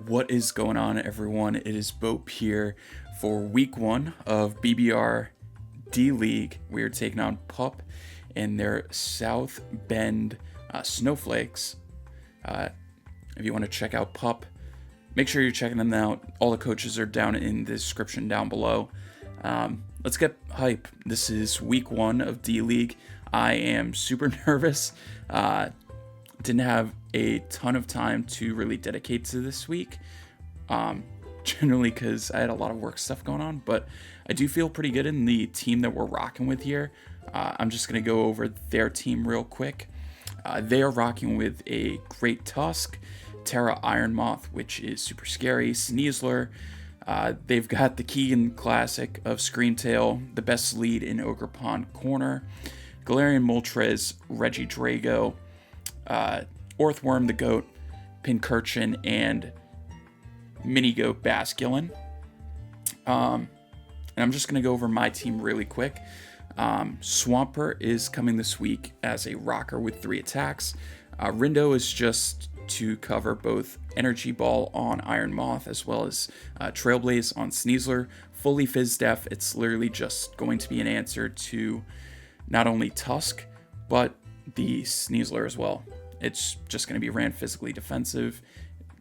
What is going on, everyone? It is Bope here for week 1 of BBR-D League. We are taking on Pup and their South Bend Snowflakes. If you want to check out Pup, make sure you're checking them out. All the coaches are down in the description down below. Let's get hype. This is week 1 of D League. I am super nervous. Didn't have a ton of time to really dedicate to this week, generally because I had a lot of work stuff going on, but I do feel pretty good in the team that we're rocking with here. I'm just going to go over their team real quick. They are rocking with a Great Tusk, Terra Ironmoth, which is super scary, Sneasler. They've got the Keegan Classic of Screamtail, the best lead in Ogre Pond Corner, Galarian Moltres, Reggie Drago, Orthworm the Goat, Pincurchin, and Mini Goat Basculin. And I'm just going to go over my team really quick. Swampert is coming this week as a rocker with 3 attacks. Rindo is just to cover both Energy Ball on Iron Moth as well as Trailblaze on Sneasler. Fully Fizz Def, it's literally just going to be an answer to not only Tusk, but the Sneasler as well. It's just going to be ran physically defensive.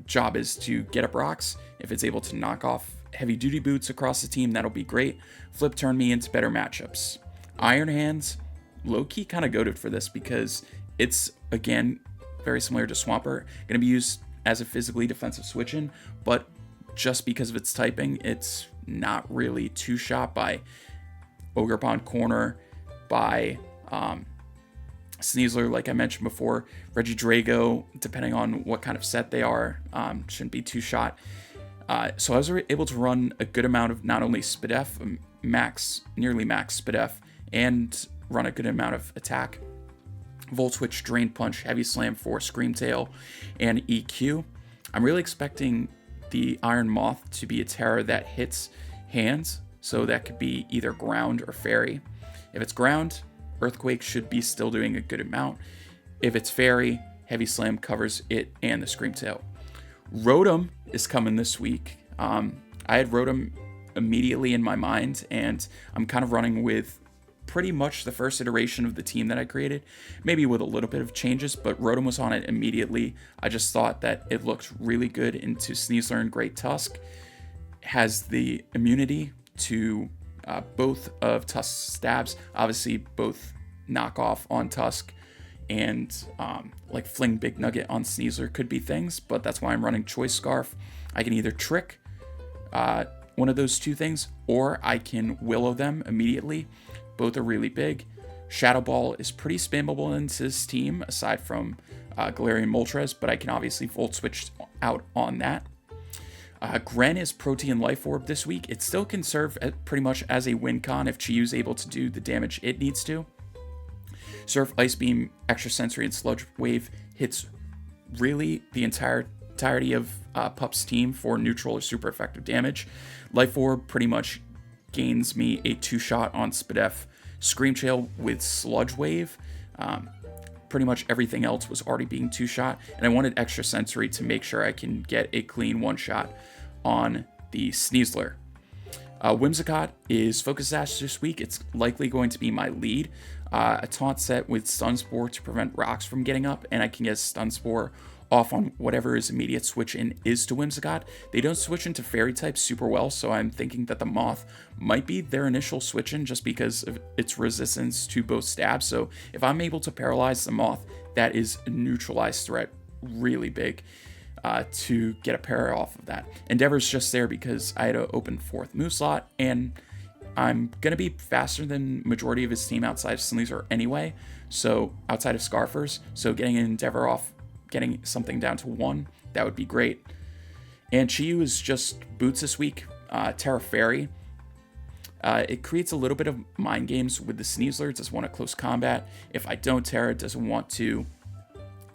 Job is to get up rocks. If it's able to knock off heavy duty boots across the team, that'll be great. Flip turn me into better matchups. Iron Hands, low-key kind of goated for this because it's, again, very similar to Swampert. Going to be used as a physically defensive switch-in, but just because of its typing, it's not really two-shot by Ogre Pond Corner, by Sneasler, like I mentioned before. Reggie Drago, depending on what kind of set they are, shouldn't be two-shot. So I was able to run a good amount of not only Spidef, nearly max Spidef, and run a good amount of attack. Volt Switch, Drain Punch, Heavy Slam for Screamtail, and EQ. I'm really expecting the Iron Moth to be a Terra that hits hands, so that could be either ground or fairy. If it's ground, Earthquake should be still doing a good amount. If it's fairy, Heavy Slam covers it and the Screamtail. Rotom is coming this week. I had Rotom immediately in my mind, and I'm kind of running with pretty much the first iteration of the team that I created, maybe with a little bit of changes, but Rotom was on it immediately. I just thought that it looked really good into Sneasler and Great Tusk. Has the immunity to both of Tusk's stabs. Obviously, both knockoff on Tusk and like Fling Big Nugget on Sneasler could be things, but that's why I'm running Choice Scarf. I can either trick one of those two things, or I can Willow them immediately. Both are really big. Shadow Ball is pretty spammable into this team, aside from Galarian Moltres, but I can obviously Volt Switch out on that. Gren is Protean Life Orb this week. It still can serve pretty much as a win con if Chiyu's able to do the damage it needs to. Surf, Ice Beam, Extra Sensory, and Sludge Wave hits really the entirety of Pup's team for neutral or super effective damage. Life Orb pretty much gains me a 2-shot on Spidef. Screamtail with Sludge Wave. Pretty much everything else was already being 2-shot, and I wanted Extra Sensory to make sure I can get a clean 1-shot on the Sneasler. Whimsicott is Focus Sash this week. It's likely going to be my lead. A taunt set with Stun Spore to prevent rocks from getting up, and I can get Stun Spore off on whatever his immediate switch in is to Whimsicott. They don't switch into fairy types super well, so I'm thinking that the Moth might be their initial switch in just because of its resistance to both stabs. So if I'm able to paralyze the Moth, that is a neutralized threat really big to get a pair off of that. Endeavor's just there because I had to open 4th move slot, and I'm going to be faster than majority of his team outside of Sneasler anyway, so outside of Scarfers, so getting an Endeavor off, getting something down to 1, that would be great. And Chiyu is just boots this week. Terra Fairy. It creates a little bit of mind games with the Sneasler. It doesn't want a close combat. If I don't Terra, it doesn't want to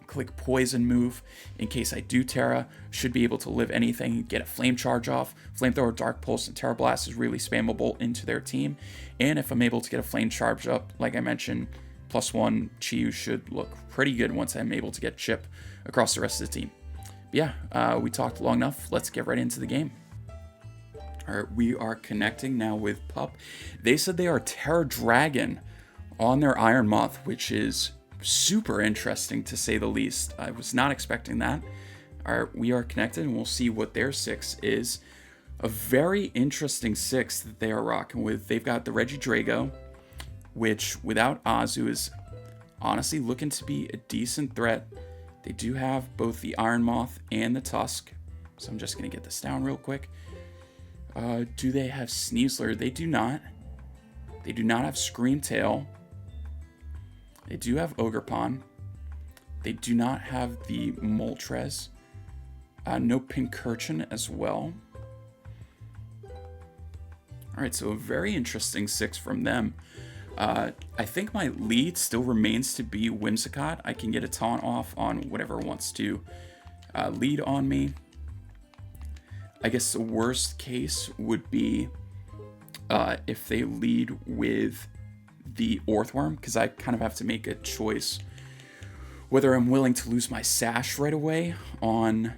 click Poison move. In case I do Terra, should be able to live anything, get a Flame Charge off. Flamethrower, Dark Pulse, and Terra Blast is really spammable into their team. And if I'm able to get a Flame Charge up, like I mentioned, +1 Chiyu should look pretty good once I'm able to get Chip across the rest of the team. Yeah, we talked long enough. Let's get right into the game. All right, we are connecting now with Pup. They said they are Terra Dragon on their Iron Moth, which is super interesting to say the least. I was not expecting that. All right, we are connected and we'll see what their 6 is. A very interesting 6 that they are rocking with. They've got the Regidrago, which without Azu is honestly looking to be a decent threat. They do have both the Iron Moth and the Tusk. So I'm just going to get this down real quick. Do they have Sneasler? They do not. They do not have Screamtail. They do have Ogerpon. They do not have the Moltres. No Pincurchin as well. Alright, so a very interesting 6 from them. I think my lead still remains to be Whimsicott. I can get a taunt off on whatever wants to lead on me. I guess the worst case would be if they lead with the Orthworm, because I kind of have to make a choice whether I'm willing to lose my Sash right away on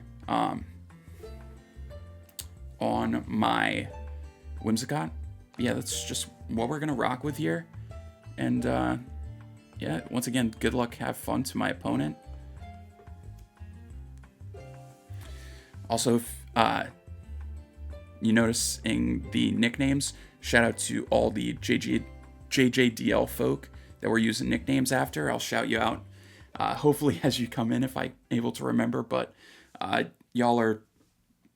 my Whimsicott. Yeah, that's just what we're gonna rock with here. And yeah, once again, good luck, have fun to my opponent. Also, if you noticing the nicknames, shout out to all the JJDL folk that we're using nicknames after. I'll shout you out hopefully as you come in if I'm able to remember, but y'all are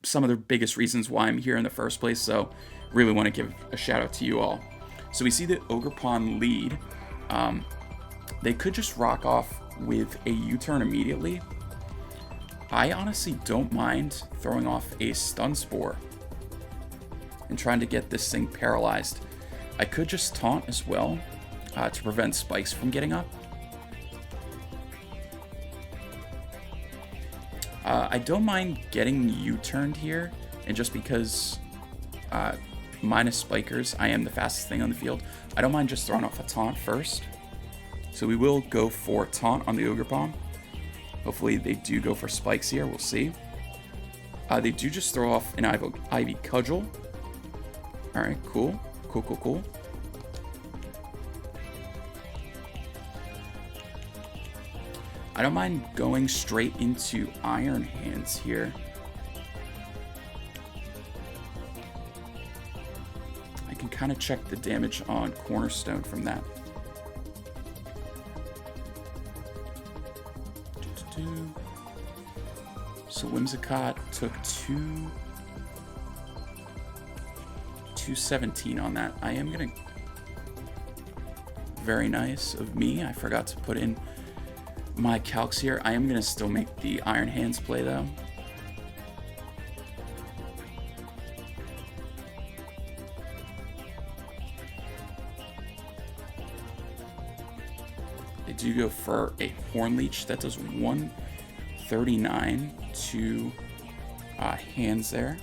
some of the biggest reasons why I'm here in the first place, so really want to give a shout out to you all. So we see the Ogerpon lead. They could just rock off with a U-turn immediately. I honestly don't mind throwing off a Stun Spore and trying to get this thing paralyzed. I could just taunt as well to prevent spikes from getting up. I don't mind getting U-turned here, and just because minus spikers, I am the fastest thing on the field, I don't mind just throwing off a taunt first. So we will go for taunt on the Ogerpon. Hopefully they do go for spikes here, we'll see. They do just throw off an Ivy Cudgel. Alright, cool. Cool. I don't mind going straight into Iron Hands here. I can kind of check the damage on Cornerstone from that. So Whimsicott took 217 on that. I am gonna... Very nice of me. I forgot to put in my calcs here. I am gonna still make the Iron Hands play though. They do go for a Horn Leech. That does 139 to hands there.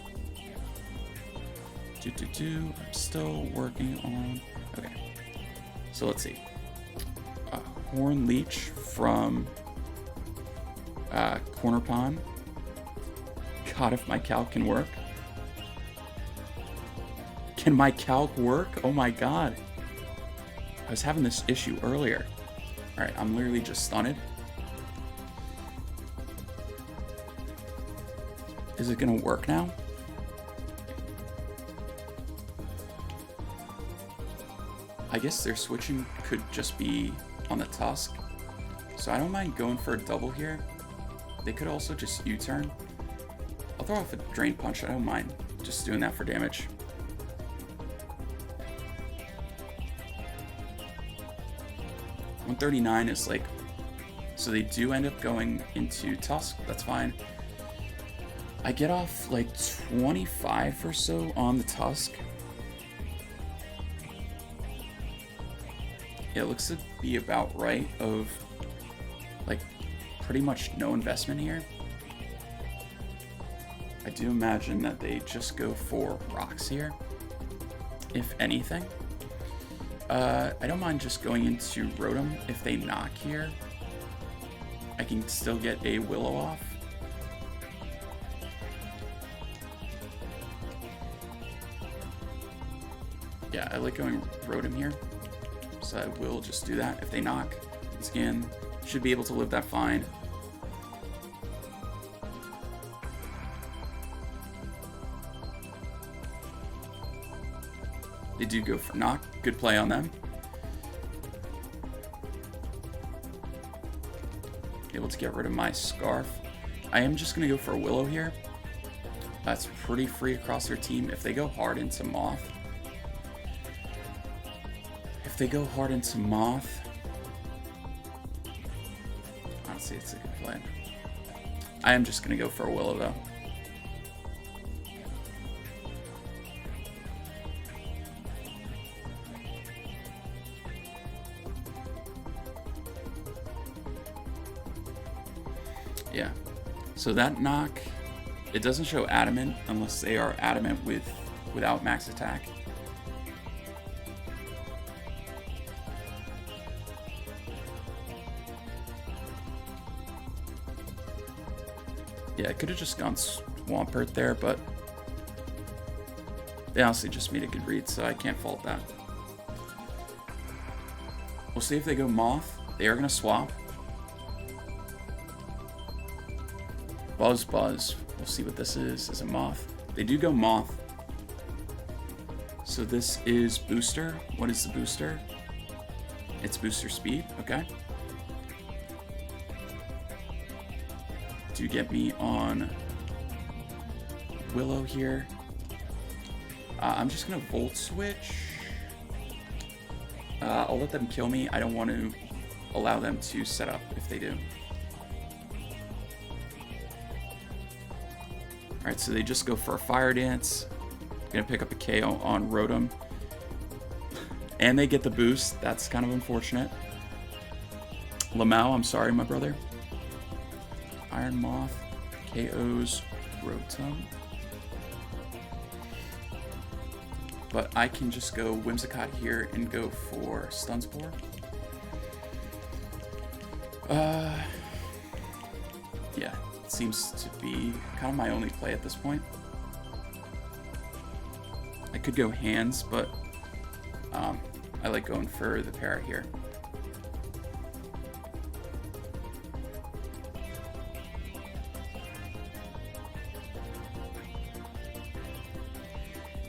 I'm still working on... Okay. So let's see. Horn Leech from Cornerpon. God, if my calc can work. Can my calc work? Oh my god. I was having this issue earlier. Alright, I'm literally just stunned. Is it gonna work now? I guess their switching could just be on the Tusk. So I don't mind going for a double here. They could also just U-turn. I'll throw off a Drain Punch, I don't mind just doing that for damage. $139 is like... So they do end up going into Tusk, that's fine. I get off like 25 or so on the Tusk. It looks to be about right of like pretty much no investment here. I do imagine that they just go for rocks here, if anything. I don't mind just going into Rotom if they knock here. I can still get a Willow off. Yeah, I like going Rotom here, so I will just do that. If they knock, again, should be able to live that fine. They do go for knock. Good play on them. Able to get rid of my Scarf. I am just going to go for a Willow here. That's pretty free across their team. If they go hard into Moth. Honestly, it's a good play. I am just going to go for a Willow though. Yeah, so that knock, it doesn't show adamant unless they are adamant without max attack. Yeah, I could have just gone Swampert there, but they honestly just made a good read, so I can't fault that. We'll see if they go Moth. They are going to swap. Buzz. We'll see what this is. Is a Moth. They do go Moth. So this is Booster. What is the Booster? It's Booster Speed. Okay. Do get me on Willow here. I'm just going to Volt Switch. I'll let them kill me. I don't want to allow them to set up if they do. Alright, so they just go for a Fire Dance. Gonna pick up a KO on Rotom. And they get the boost. That's kind of unfortunate. Lamau, I'm sorry, my brother. Iron Moth KOs Rotom. But I can just go Whimsicott here and go for Stun Spore. Yeah, it seems to be kind of my only play at this point. I could go Hands, but I like going for the Parrot here.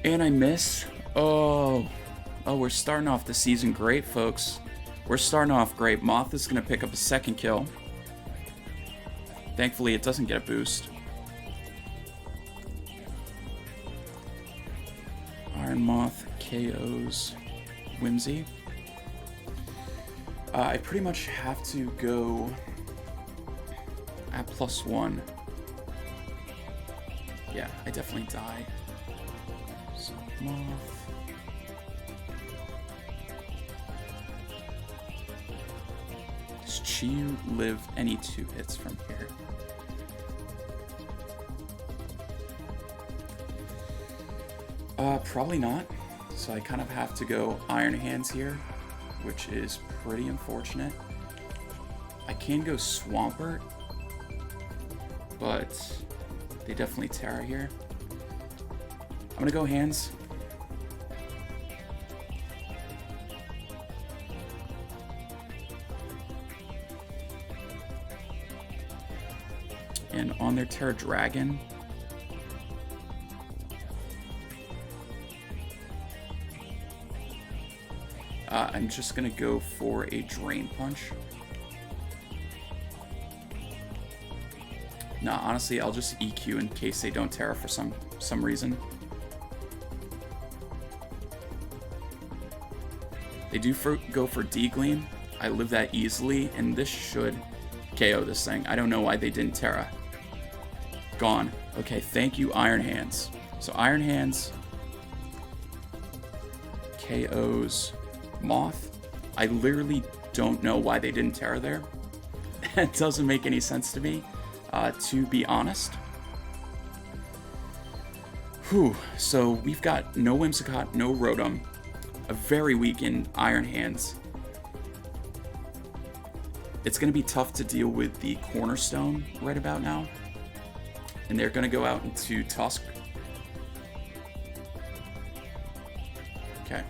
And I miss. Oh, we're starting off the season great, folks. We're starting off great. Moth is going to pick up a second kill. Thankfully, it doesn't get a boost. Iron Moth KOs Whimsy. I pretty much have to go at +1. Yeah, I definitely die. So, Moth. Does Chiyu live any 2 hits from here? Probably not. So I kind of have to go Iron Hands here, which is pretty unfortunate. I can go Swampert, but they definitely Terra here. I'm gonna go Hands. And on their Terra Dragon, I'm just gonna go for a Drain Punch. Nah, honestly, I'll just EQ in case they don't Terra for some reason. They do go for D-Gleam. I live that easily, and this should KO this thing. I don't know why they didn't Terra. Gone. Okay, thank you, Iron Hands. So Iron Hands KOs Moth. I literally don't know why they didn't Terra there. It doesn't make any sense to me, to be honest. Whew. So we've got no Whimsicott, no Rotom, a very weakened Iron Hands. It's going to be tough to deal with the Cornerstone right about now. And they're going to go out into Tusk. Okay.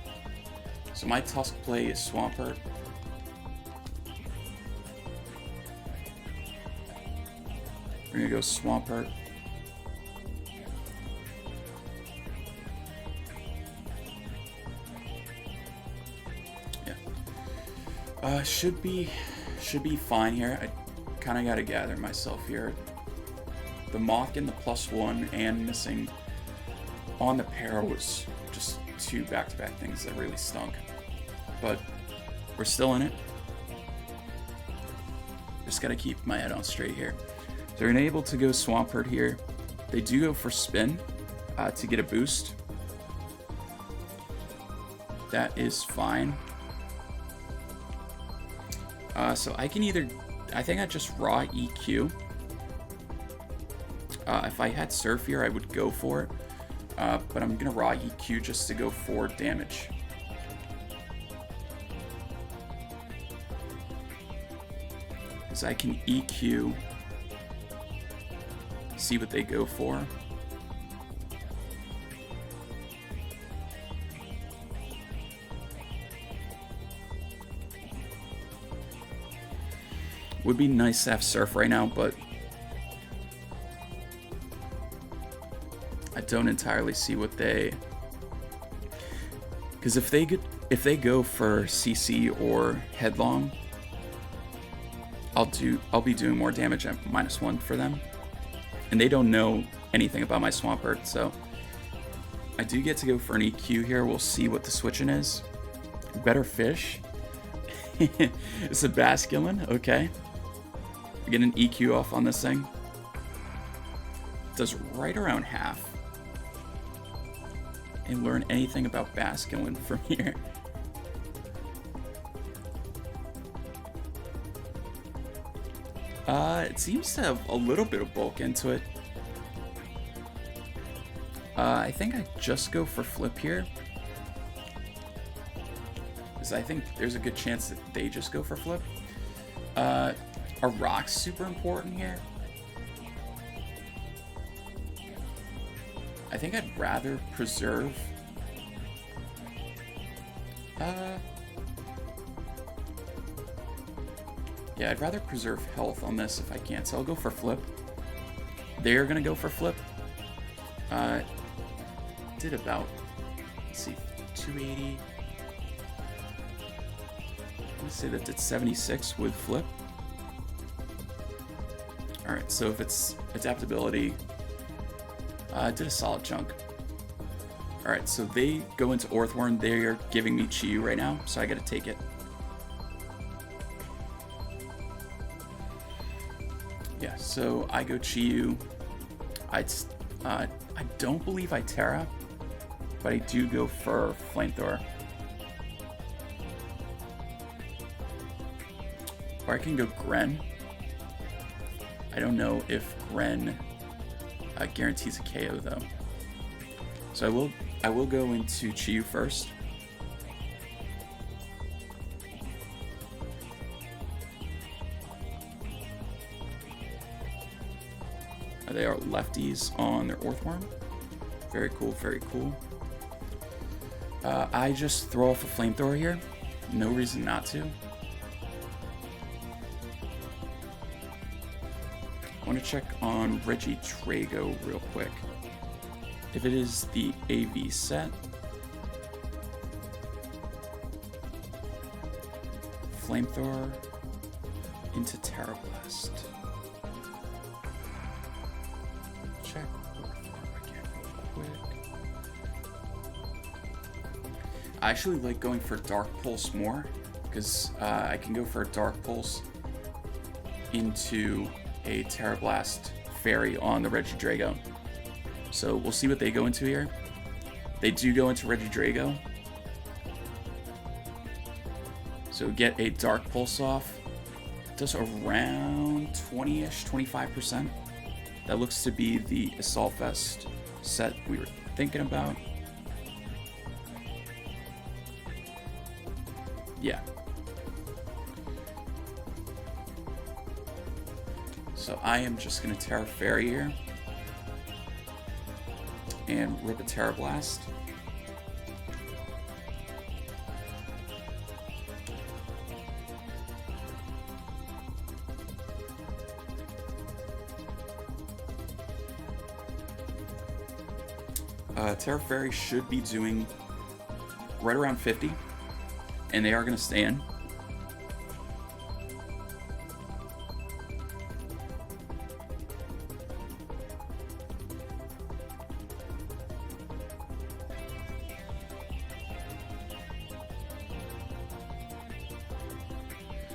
So my Tusk play is Swampert. We're gonna go Swampert. Yeah. Should be fine here. I kind of got to gather myself here. The Moth getting the +1 and missing on the pair was just two back-to-back things that really stunk. But we're still in it. Just got to keep my head on straight here. So we're able to go Swampert here. They do go for Spin to get a boost. That is fine. So I can either... I think I just raw EQ. If I had Surf here, I would go for it. But I'm going to raw EQ just to go for damage. Because I can EQ, see what they go for. Would be nice to have Surf right now, but I don't entirely see what they... Because if they go for CC or Headlong, I'll be doing more damage at -1 for them, and they don't know anything about my Swampert, so I do get to go for an EQ here. We'll see what the switching is. Better Fish. It's a Basculin, okay. We get an EQ off on this thing. Does right around half. And learn anything about Basculin from here. It seems to have a little bit of bulk into it. I think I just go for Flip here. Because I think there's a good chance that they just go for Flip. Are rocks super important here? I think I'd rather preserve... Yeah, I'd rather preserve health on this if I can, so I'll go for Flip. They're gonna go for Flip. Did about, let's see, 280. Let's say that did 76 with Flip. Alright, so if it's adaptability, did a solid chunk. Alright, so they go into Orthworn. They're giving me Chi-Yu right now, so I gotta take it. Yeah, so I go Chi-Yu. I don't believe I Terra, but I do go for Flamethrower. Or I can go Gren. I don't know if Gren guarantees a KO though. So I will go into Chi-Yu first. They are lefties on their Orthworm. Very cool, very cool. I just throw off a Flamethrower here. No reason not to. I want to check on JJDL real quick. If it is the AV set, Flamethrower into Terra Blast. Check again real quick. I actually like going for Dark Pulse more because I can go for a Dark Pulse into a Terra Blast Fairy on the JJDL. So we'll see what they go into here. They do go into JJDL. So get a Dark Pulse off. Does around 20-ish, 25%. That looks to be the Assault Vest set we were thinking about. Yeah. So I am just going to Terra Fairy here. And rip a Terra Blast. Terra Fairy should be doing right around 50, and they are going to stay in.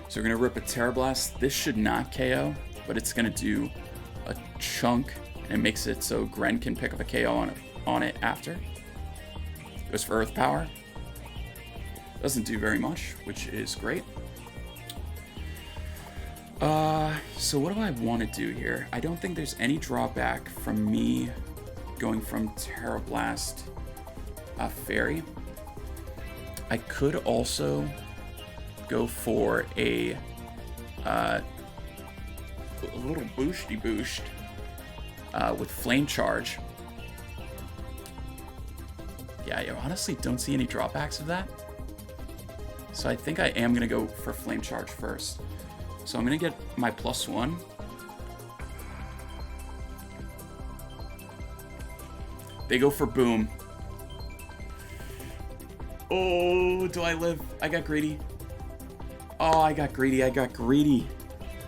So we're going to rip a Terra Blast. This should not KO, but it's going to do a chunk, and it makes it so Gren can pick up a KO on it after. Goes for Earth Power. Doesn't do very much, which is great. So what do I want to do here? I don't think there's any drawback from me going from Terra Blast Fairy. I could also go for a little boosty boost with Flame Charge. Yeah, I honestly don't see any drawbacks of that. So I think I am going to go for Flame Charge first. So I'm going to get my +1. They go for Boom. Oh, do I live? I got greedy. Oh, I got greedy. I got greedy.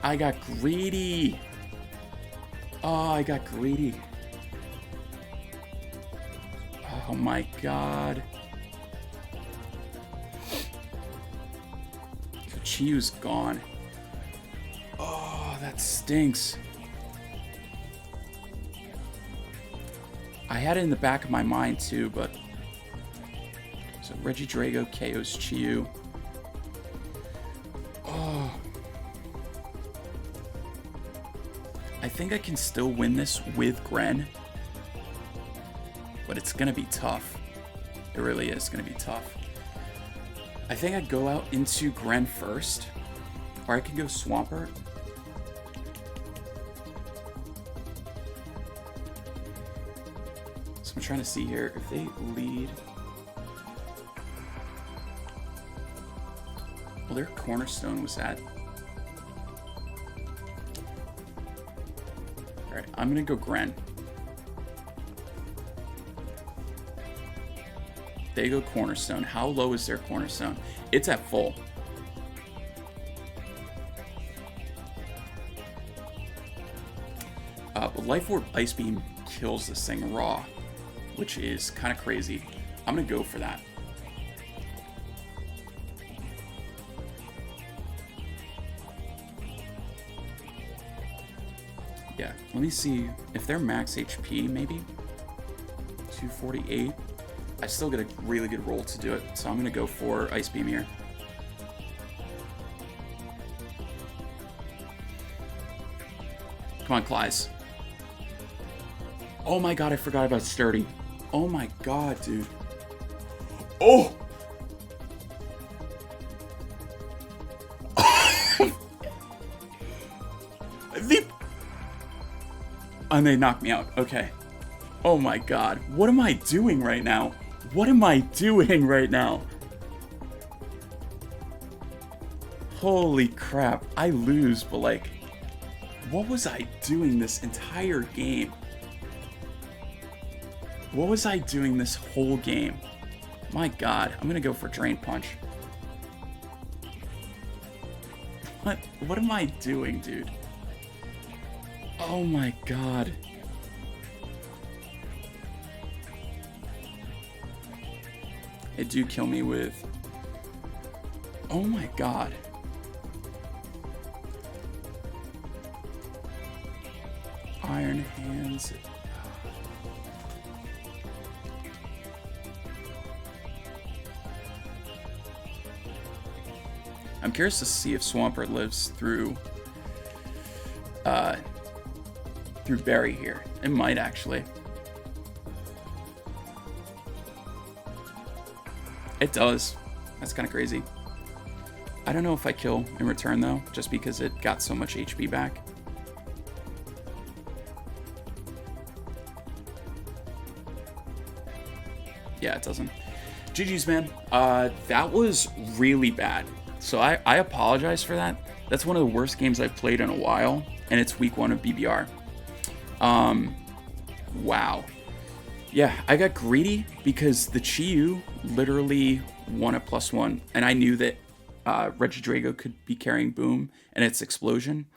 I got greedy. Oh, I got greedy. Oh my god. Chiyu's gone. Oh, that stinks. I had it in the back of my mind too, but... So Regidrago KOs Chiyu. Oh. I think I can still win this with Gren. But it's gonna be tough. It really is gonna be tough. I think I'd go out into Gren first. Or I could go Swampert. So I'm trying to see here if they lead. Well, their Cornerstone was at. Alright, I'm gonna go Gren. They go Cornerstone. How low is their Cornerstone? It's at full. But Life Orb Ice Beam kills this thing raw, which is kind of crazy. I'm going to go for that. Yeah, let me see if they're max HP, maybe. 248. I still get a really good roll to do it, so I'm going to go for Ice Beam here. Come on, Klyze. Oh my god, I forgot about Sturdy. Oh my god, dude. Oh! And they knocked me out. Okay. Oh my god. What am I doing right now? What am I doing right now? Holy crap. I lose, but like... What was I doing this entire game? What was I doing this whole game? My god. I'm gonna go for Drain Punch. What am I doing, dude? Oh my god. It do kill me with... Oh my god. Iron Hands. I'm curious to see if Swampert lives through Berry here. It might actually. It does. That's kind of crazy. I don't know if I kill in return though, just because it got so much HP back. Yeah, it doesn't. GG's, man. That was really bad. So I apologize for that. That's one of the worst games I've played in a while, and it's week 1 of BBR. Wow. Yeah, I got greedy because the Chi-Yu literally won a +1, and I knew that Regidrago could be carrying Boom and its explosion.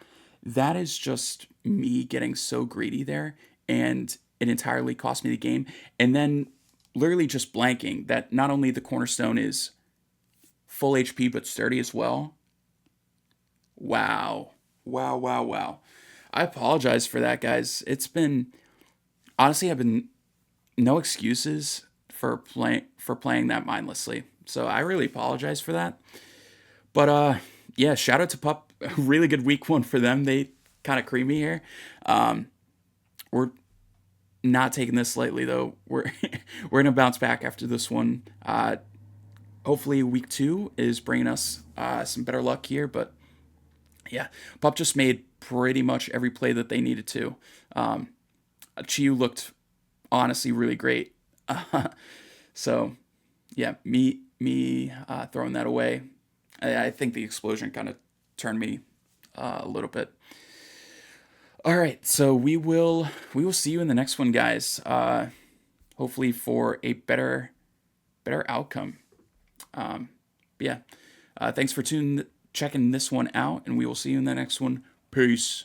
That is just me getting so greedy there, and it entirely cost me the game. And then literally just blanking that not only the Cornerstone is full HP but sturdy as well. Wow. Wow, wow, wow. I apologize for that, guys. It's been honestly, I've been no excuses for playing that mindlessly. So I really apologize for that. But yeah, shout out to Pup. Really good week one for them. They kind of creamy here. We're not taking this lightly though. We're gonna bounce back after this one. Hopefully week two is bringing us some better luck here. But yeah, Pup just made pretty much every play that they needed to. Chiyu looked honestly really great. So yeah, me throwing that away. I think the explosion kind of turned me a little bit. All right, so we will see you in the next one, guys. Hopefully for a better outcome. Yeah, thanks for checking this one out, and we will see you in the next one. Peace.